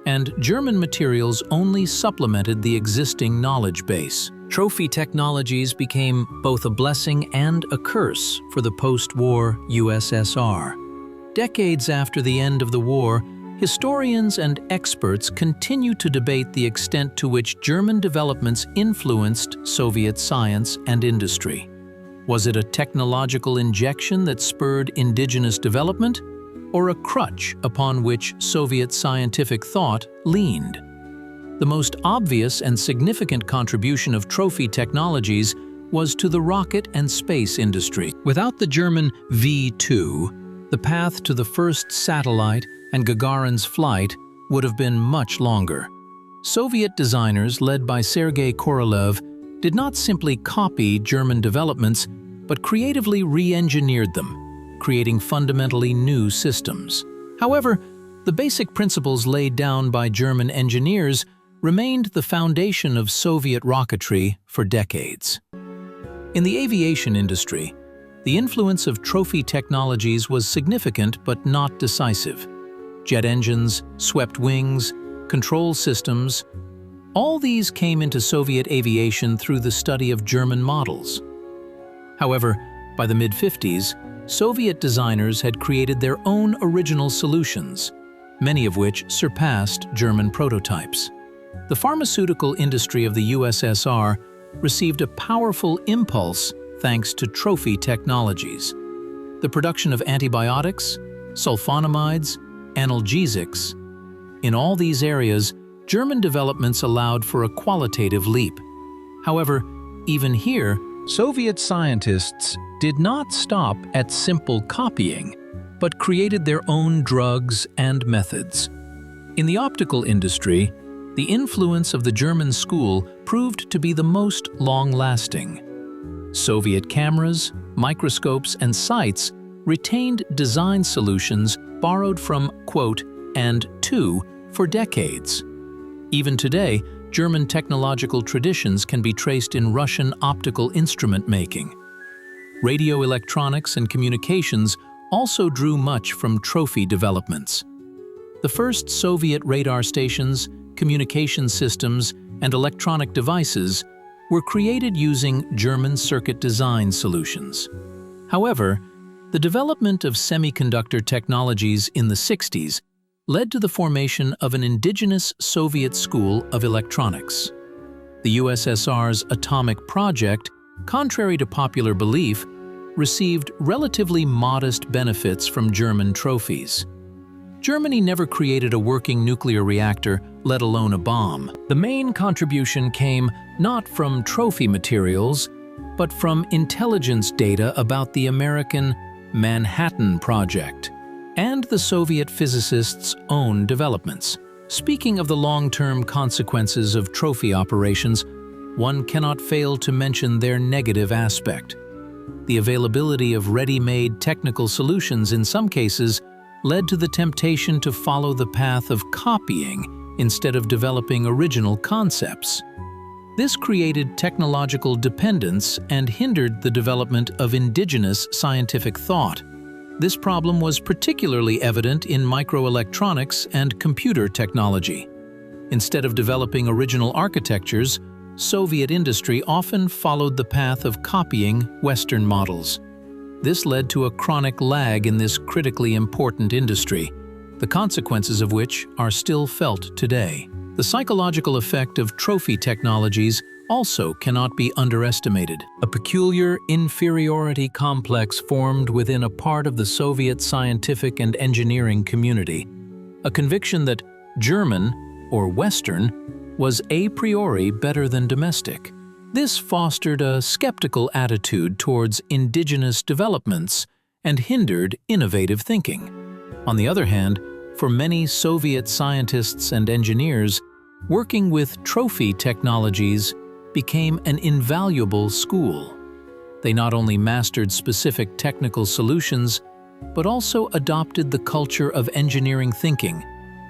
and German materials only supplemented the existing knowledge base. Trophy technologies became both a blessing and a curse for the post-war USSR. Decades after the end of the war, historians and experts continue to debate the extent to which German developments influenced Soviet science and industry. Was it a technological injection that spurred indigenous development, or a crutch upon which Soviet scientific thought leaned? The most obvious and significant contribution of trophy technologies was to the rocket and space industry. Without the German V-2, the path to the first satellite and Gagarin's flight would have been much longer. Soviet designers led by Sergei Korolev did not simply copy German developments, but creatively re-engineered them, creating fundamentally new systems. However, the basic principles laid down by German engineers remained the foundation of Soviet rocketry for decades. In the aviation industry, the influence of trophy technologies was significant but not decisive. Jet engines, swept wings, control systems, all these came into Soviet aviation through the study of German models. However, by the mid-50s, Soviet designers had created their own original solutions, many of which surpassed German prototypes. The pharmaceutical industry of the USSR received a powerful impulse thanks to trophy technologies. The production of antibiotics, sulfonamides, analgesics. In all these areas, German developments allowed for a qualitative leap. However, even here, Soviet scientists did not stop at simple copying, but created their own drugs and methods. In the optical industry, the influence of the German school proved to be the most long-lasting. Soviet cameras, microscopes, and sights retained design solutions borrowed from, quote, and to, for decades. Even today, German technological traditions can be traced in Russian optical instrument making. Radio electronics and communications also drew much from trophy developments. The first Soviet radar stations, communication systems, and electronic devices were created using German circuit design solutions. However, the development of semiconductor technologies in the 60s led to the formation of an indigenous Soviet school of electronics. The USSR's atomic project, contrary to popular belief, received relatively modest benefits from German trophies. Germany never created a working nuclear reactor, let alone a bomb. The main contribution came not from trophy materials, but from intelligence data about the American Manhattan Project and the Soviet physicists' own developments. Speaking of the long-term consequences of trophy operations, one cannot fail to mention their negative aspect. The availability of ready-made technical solutions in some cases led to the temptation to follow the path of copying instead of developing original concepts. This created technological dependence and hindered the development of indigenous scientific thought. This problem was particularly evident in microelectronics and computer technology. Instead of developing original architectures, Soviet industry often followed the path of copying Western models. This led to a chronic lag in this critically important industry, the consequences of which are still felt today. The psychological effect of trophy technologies also cannot be underestimated. A peculiar inferiority complex formed within a part of the Soviet scientific and engineering community, a conviction that German, or Western, was a priori better than domestic. This fostered a skeptical attitude towards indigenous developments and hindered innovative thinking. On the other hand, for many Soviet scientists and engineers, working with trophy technologies became an invaluable school. They not only mastered specific technical solutions, but also adopted the culture of engineering thinking,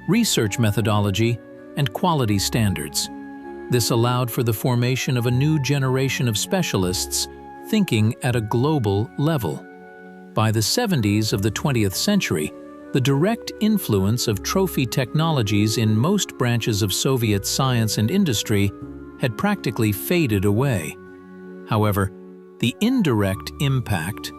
research methodology, and quality standards. This allowed for the formation of a new generation of specialists thinking at a global level. By the 70s of the 20th century, the direct influence of trophy technologies in most branches of Soviet science and industry had practically faded away. However, the indirect impact,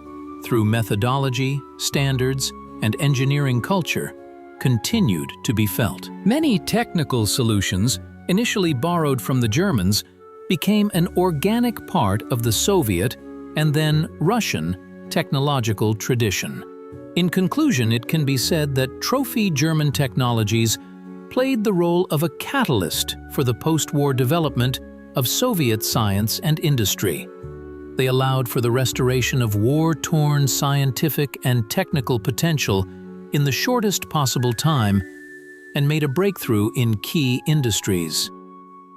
through methodology, standards, and engineering culture, continued to be felt. Many technical solutions, initially borrowed from the Germans, became an organic part of the Soviet and then Russian technological tradition. In conclusion, it can be said that trophy German technologies played the role of a catalyst for the post-war development of Soviet science and industry. They allowed for the restoration of war-torn scientific and technical potential in the shortest possible time and made a breakthrough in key industries.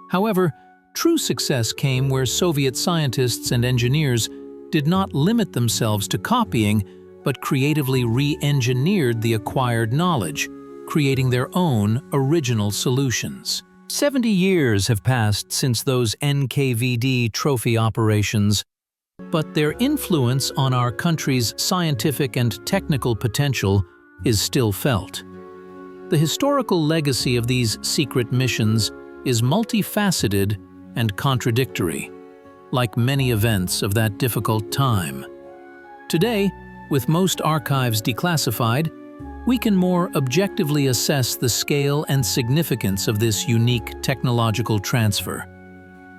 However, true success came where Soviet scientists and engineers did not limit themselves to copying, but creatively re-engineered the acquired knowledge, creating their own original solutions. 70 years have passed since those NKVD trophy operations, but their influence on our country's scientific and technical potential is still felt. The historical legacy of these secret missions is multifaceted and contradictory, like many events of that difficult time. Today, with most archives declassified, we can more objectively assess the scale and significance of this unique technological transfer.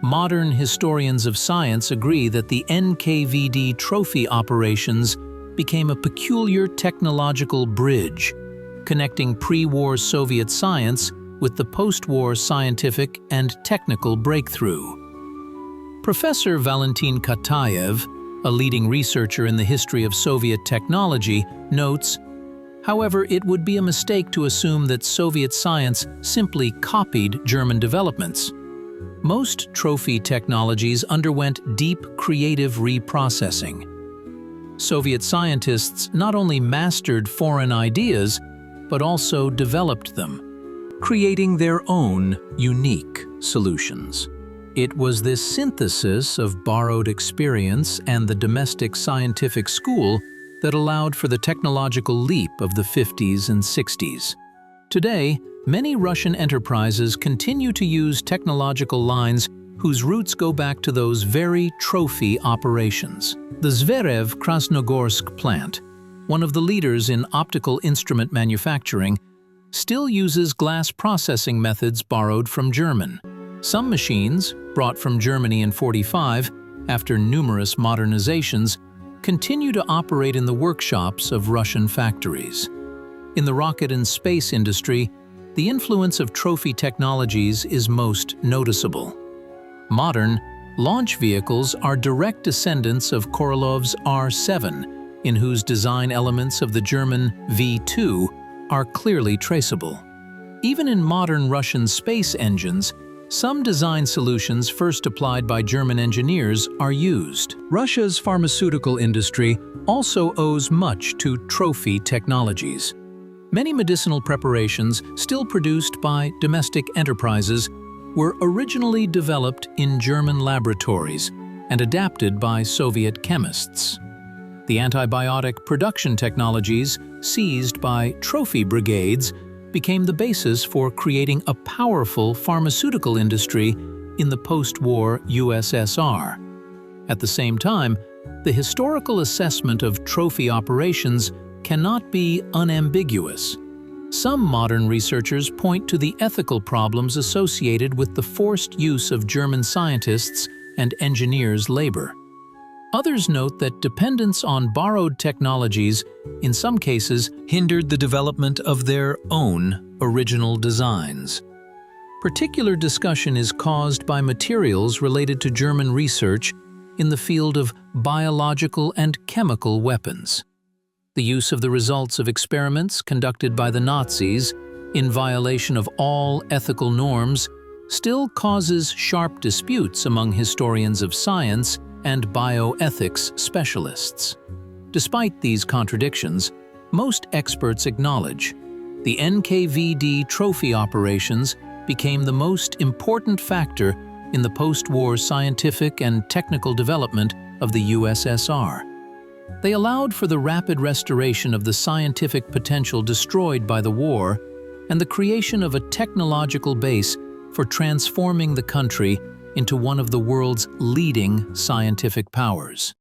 Modern historians of science agree that the NKVD trophy operations became a peculiar technological bridge, connecting pre-war Soviet science with the post-war scientific and technical breakthrough. Professor Valentin Kataev, a leading researcher in the history of Soviet technology, notes, however, it would be a mistake to assume that Soviet science simply copied German developments. Most trophy technologies underwent deep creative reprocessing. Soviet scientists not only mastered foreign ideas, but also developed them, creating their own unique solutions. It was this synthesis of borrowed experience and the domestic scientific school that allowed for the technological leap of the 50s and 60s. Today, many Russian enterprises continue to use technological lines whose roots go back to those very trophy operations. The Zverev Krasnogorsk plant, one of the leaders in optical instrument manufacturing, still uses glass processing methods borrowed from German. Some machines, brought from Germany in '45, after numerous modernizations, continue to operate in the workshops of Russian factories. In the rocket and space industry, the influence of trophy technologies is most noticeable. Modern launch vehicles are direct descendants of Korolov's R-7, in whose design elements of the German V-2 are clearly traceable. Even in modern Russian space engines, some design solutions first applied by German engineers are used. Russia's pharmaceutical industry also owes much to trophy technologies. Many medicinal preparations still produced by domestic enterprises were originally developed in German laboratories and adapted by Soviet chemists. The antibiotic production technologies seized by trophy brigades became the basis for creating a powerful pharmaceutical industry in the post-war USSR. At the same time, the historical assessment of trophy operations cannot be unambiguous. Some modern researchers point to the ethical problems associated with the forced use of German scientists' and engineers' labor. Others note that dependence on borrowed technologies, in some cases, hindered the development of their own original designs. Particular discussion is caused by materials related to German research in the field of biological and chemical weapons. The use of the results of experiments conducted by the Nazis, in violation of all ethical norms, still causes sharp disputes among historians of science and bioethics specialists. Despite these contradictions, most experts acknowledge the NKVD trophy operations became the most important factor in the post-war scientific and technical development of the USSR. They allowed for the rapid restoration of the scientific potential destroyed by the war and the creation of a technological base for transforming the country into one of the world's leading scientific powers.